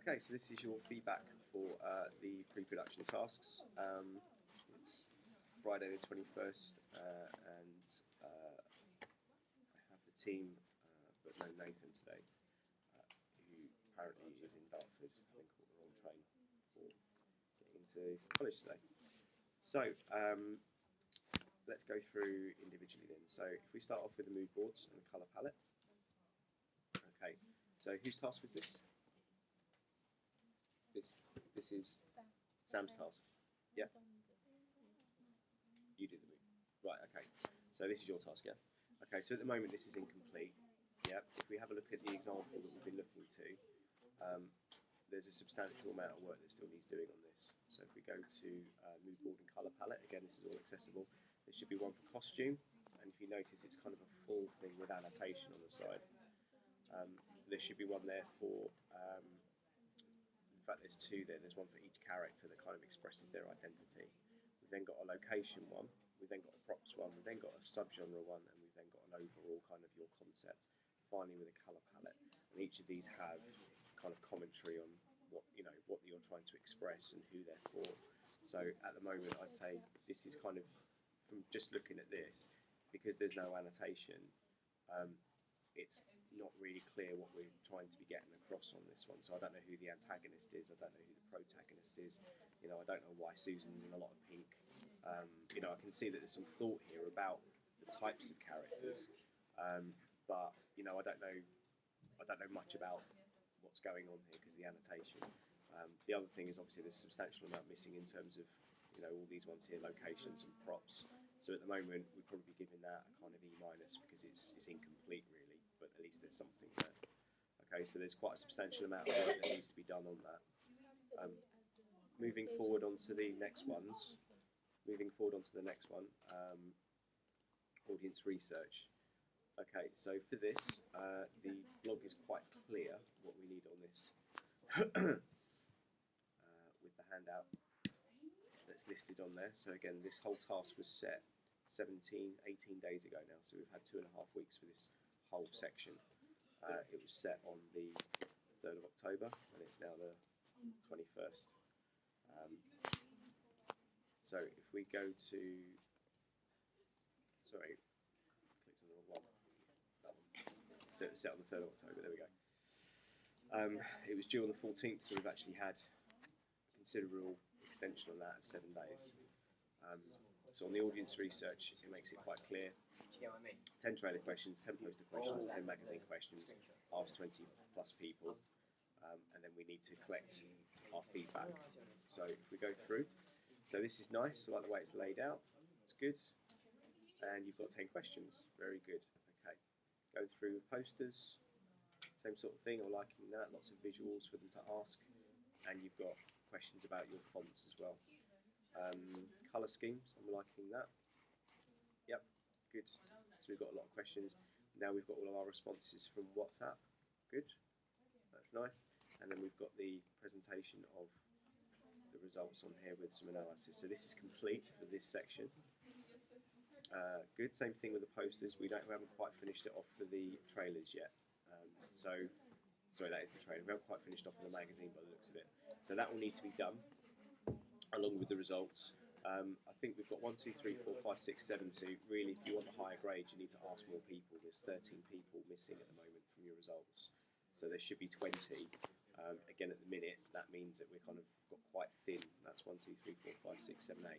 Okay, so this is your feedback for the pre-production tasks. It's Friday the 21st, and I have the team, but no Nathan today, who apparently is in Dartford, having caught the wrong train for getting into college today. So let's go through individually then. So if we start off with the mood boards and the colour palette. Okay, so whose task was this? This is Sam's task. Yeah. You did the mood. Right. Okay. So this is your task. Yeah. Okay. So at the moment this is incomplete. Yeah. If we have a look at the example that we've been looking to, there's a substantial amount of work that still needs doing on this. So if we go to mood board and colour palette, again this is all accessible. There should be one for costume, and if you notice it's kind of a full thing with annotation on the side. There should be one there for. In fact, there's two there. There's one for each character that kind of expresses their identity. We've then got a location one. We've then got a props one. We've then got a subgenre one, and we've then got an overall kind of your concept. Finally, with a colour palette, and each of these have kind of commentary on what you're trying to express and who they're for. So at the moment, I'd say this is kind of from just looking at this, because there's no annotation. It's not really clear what we're trying to be getting across on this one. So I don't know who the antagonist is. I don't know who the protagonist is. I don't know why Susan's in a lot of pink. I can see that there's some thought here about the types of characters, but I don't know much about what's going on here because of the annotation. The other thing is obviously there's a substantial amount missing in terms of all these ones here, locations and props. So at the moment we'd probably be giving that a kind of E- because it's incomplete really, but at least there's something there. Okay, so there's quite a substantial amount of work that needs to be done on that. Moving forward onto the next ones. Audience research. Okay, so for this, the blog is quite clear what we need on this with the handout that's listed on there. So again, this whole task was set 18 days ago now, so we've had 2.5 weeks for this whole section. It was set on the 3rd of October, and it's now the 21st. So if we go to, sorry, clicked on the wrong one. That one. So it was set on the 3rd of October. There we go. It was due on the 14th, so we've actually had a considerable extension on that of 7 days. So on the audience research, it makes it quite clear. 10 trailer questions, 10 poster questions, 10 magazine questions, ask 20 plus people, and then we need to collect our feedback. So if we go through, so this is nice, I like the way it's laid out, it's good. And you've got 10 questions, very good. Okay, go through posters, same sort of thing, I'm liking that, lots of visuals for them to ask, and you've got questions about your fonts as well. Colour schemes, I'm liking that. Yep, good. So we've got a lot of questions. Now we've got all of our responses from WhatsApp. Good, that's nice. And then we've got the presentation of the results on here with some analysis. So this is complete for this section. Good, same thing with the posters. We haven't quite finished it off for the trailers yet. Sorry, that is the trailer. We haven't quite finished off with the magazine by the looks of it. So that will need to be done along with the results. I think we've got 1, 2, 3, 4, 5, 6, 7 to really, if you want the higher grade, you need to ask more people. There's 13 people missing at the moment from your results. So there should be 20. Again, at the minute, that means that we're kind of got quite thin. That's 1, 2, 3, 4, 5, 6, 7, 8.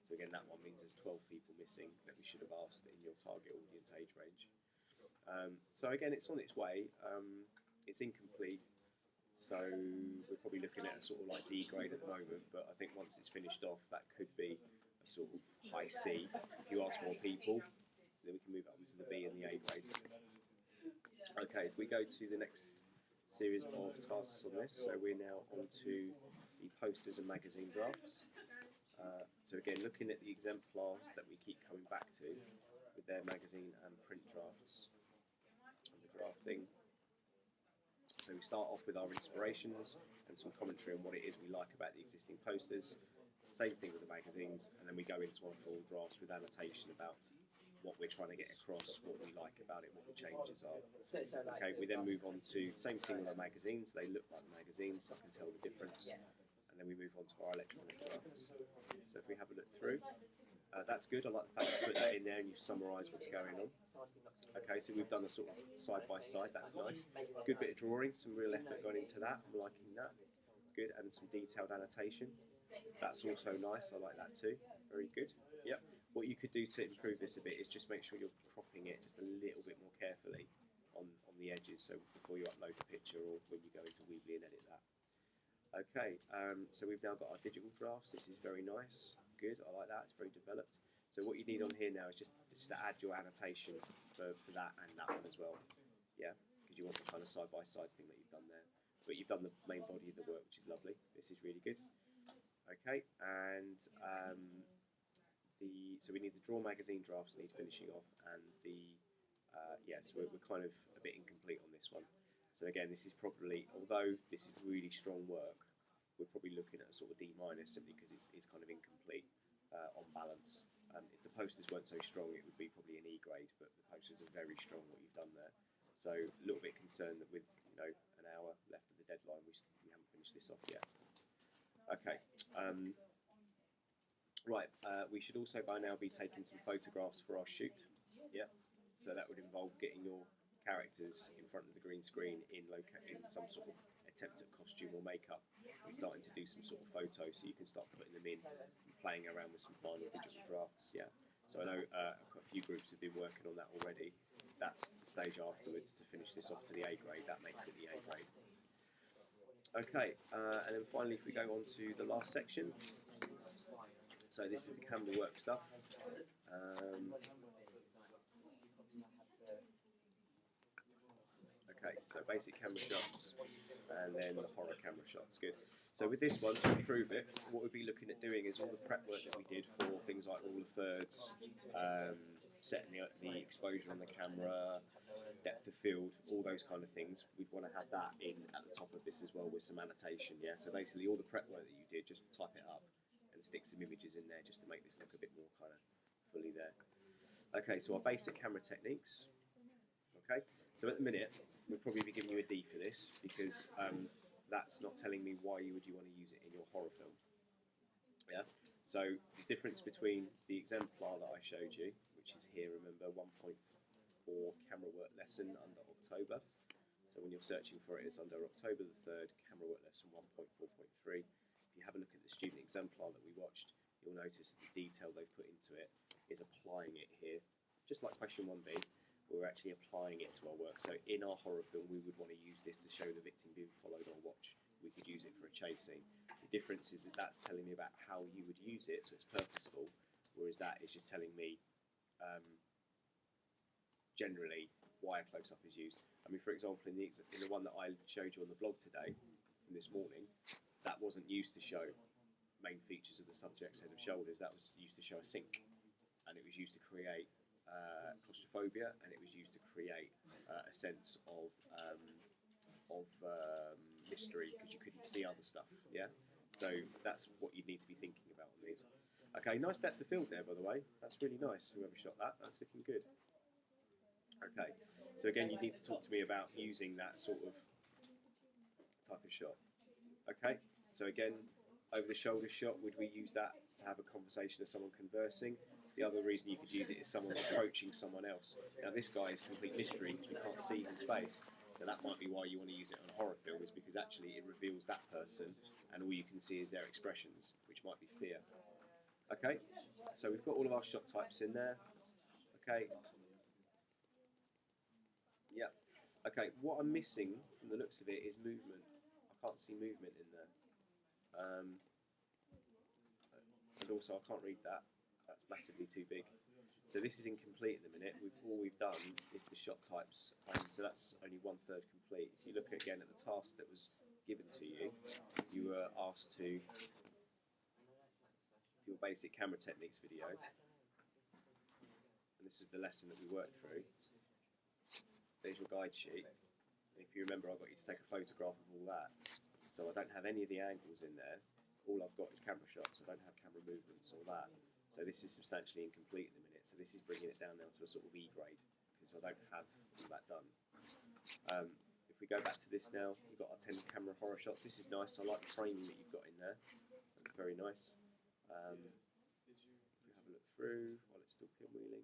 So again, that one means there's 12 people missing that we should have asked in your target audience age range. So again, it's on its way. It's incomplete. So we're probably looking at a sort of like D grade at the moment, but I think once it's finished off, that could be a sort of high C. If you ask more people, then we can move it on to the B and the A grade. Okay, if we go to the next series of tasks on this, so we're now on to the posters and magazine drafts. So again, looking at the exemplars that we keep coming back to with their magazine and print drafts and the drafting. So we start off with our inspirations and some commentary on what it is we like about the existing posters. Same thing with the magazines, and then we go into our draw drafts with annotation about what we're trying to get across, what we like about it, what the changes are. So like, Okay, we then move on to same thing with our magazines. They look like magazines, so I can tell the difference. And then we move on to our electronic drafts. So if we have a look through, that's good. I like the fact you put that in there and you summarise what's going on. Okay, so we've done a sort of side by side. That's nice. Good bit of drawing, some real effort going into that. I'm liking that. Good, and some detailed annotation. That's also nice. I like that too. Very good. Yep. What you could do to improve this a bit is just make sure you're cropping it just a little bit more carefully on the edges, so before you upload the picture or when you go into Weebly and edit that. Okay, so we've now got our digital drafts. This is very nice. Good, I like that. It's very developed. So what you need on here now is just to add your annotation for that and that one as well. Yeah, because you want the kind of side-by-side thing that you've done there. But you've done the main body of the work, which is lovely. This is really good. Okay, and so we need the draw magazine drafts need finishing off, and so we're kind of a bit incomplete on this one. So again, this is probably, although this is really strong work, we're probably looking at a sort of D- simply because it's kind of incomplete on balance. If the posters weren't so strong, it would be probably an E grade, but the posters are very strong, what you've done there. So a little bit concerned that with an hour left of the deadline, we haven't finished this off yet. Okay. Right, we should also by now be taking some photographs for our shoot. Yeah, so that would involve getting your characters in front of the green screen in some sort of attempt at costume or makeup, and starting to do some sort of photo, so you can start putting them in and playing around with some final digital drafts. Yeah, so I know quite a few groups have been working on that already. That's the stage afterwards to finish this off to the A grade. That makes it the A grade. Okay, and then finally, if we go on to the last section. So this is the camera work stuff. Okay, so basic camera shots, and then the horror camera shots. Good. So with this one, to improve it, what we'll be looking at doing is all the prep work that we did for things like rule of thirds, setting the exposure on the camera, depth of field, all those kind of things. We'd want to have that in at the top of this as well with some annotation. Yeah. So basically, all the prep work that you did, just type it up and stick some images in there just to make this look a bit more kind of fully there. Okay, so our basic camera techniques. Okay, so at the minute we'll probably be giving you a D for this because that's not telling me why you want to use it in your horror film. Yeah, so the difference between the exemplar that I showed you, which is here, remember 1.4 camera work lesson under October. So when you're searching for it, it's under October the 3rd, camera work lesson 1.4.3. If you have a look at the student exemplar that we watched, you'll notice that the detail they've put into it is applying it here. Just like question 1B, we're actually applying it to our work. So in our horror film, we would want to use this to show the victim being followed on watch. We could use it for a chase scene. The difference is that that's telling me about how you would use it, so it's purposeful, whereas that is just telling me generally why a close-up is used. I mean, for example, in the one that I showed you on the blog today, from this morning, that wasn't used to show main features of the subject's head and shoulders. That was used to show a sink, and it was used to create claustrophobia, and it was used to create a sense of mystery because you couldn't see other stuff. Yeah, so that's what you need to be thinking about on these. Okay, nice depth of field there, by the way. That's really nice. Whoever shot that, that's looking good. Okay, so again, you need to talk to me about using that sort of type of shot. Okay, so again, over the shoulder shot, would we use that to have a conversation with someone conversing? The other reason you could use it is someone approaching someone else. Now this guy is complete mystery because we can't see his face, so that might be why you want to use it on a horror film, is because actually it reveals that person and all you can see is their expressions, which might be fear. Okay, so we've got all of our shot types in there. Okay. Yep. Okay, what I'm missing from the looks of it is movement. I can't see movement in there. And also I can't read that. That's massively too big. So this is incomplete at the minute. All we've done is the shot types. So that's only 1/3 complete. If you look again at the task that was given to you, you were asked to, your basic camera techniques video, and this is the lesson that we worked through. There's your guide sheet. And if you remember, I got you to take a photograph of all that. So I don't have any of the angles in there. All I've got is camera shots. I don't have camera movements or that. So this is substantially incomplete at the minute. So this is bringing it down now to a sort of E grade because I don't have all that done. If we go back to this now, we've got our 10 camera horror shots. This is nice. I like the framing that you've got in there. That's very nice. If we have a look through while it's still pinwheeling.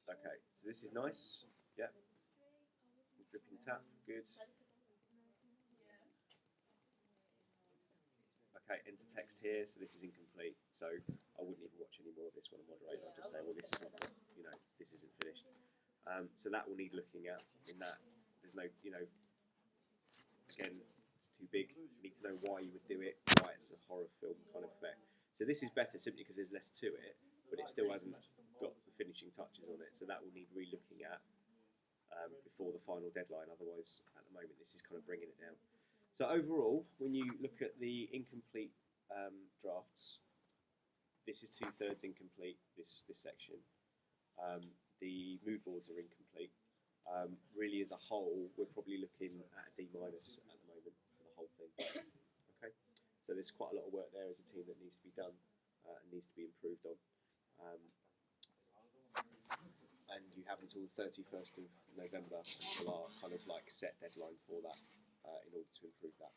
Okay, so this is nice. Yep. Dripping tap, good. Okay, enter text here, so this is incomplete. So I wouldn't even watch any more of this when I'm moderating. I'll just say, well, this isn't, this isn't finished. So that will need looking at. In that, there's no, again, it's too big. You need to know why you would do it, why it's a horror film kind of effect. So this is better simply because there's less to it, but it still hasn't got the finishing touches on it. So that will need re-looking at. Before the final deadline, otherwise at the moment this is kind of bringing it down. So overall, when you look at the incomplete drafts, this is 2/3 incomplete, this section. The mood boards are incomplete. Really as a whole, we're probably looking at a D- at the moment for the whole thing. Okay, so there's quite a lot of work there as a team that needs to be done and needs to be improved on. And you have until the 31st of November until our kind of like set deadline for that in order to improve that.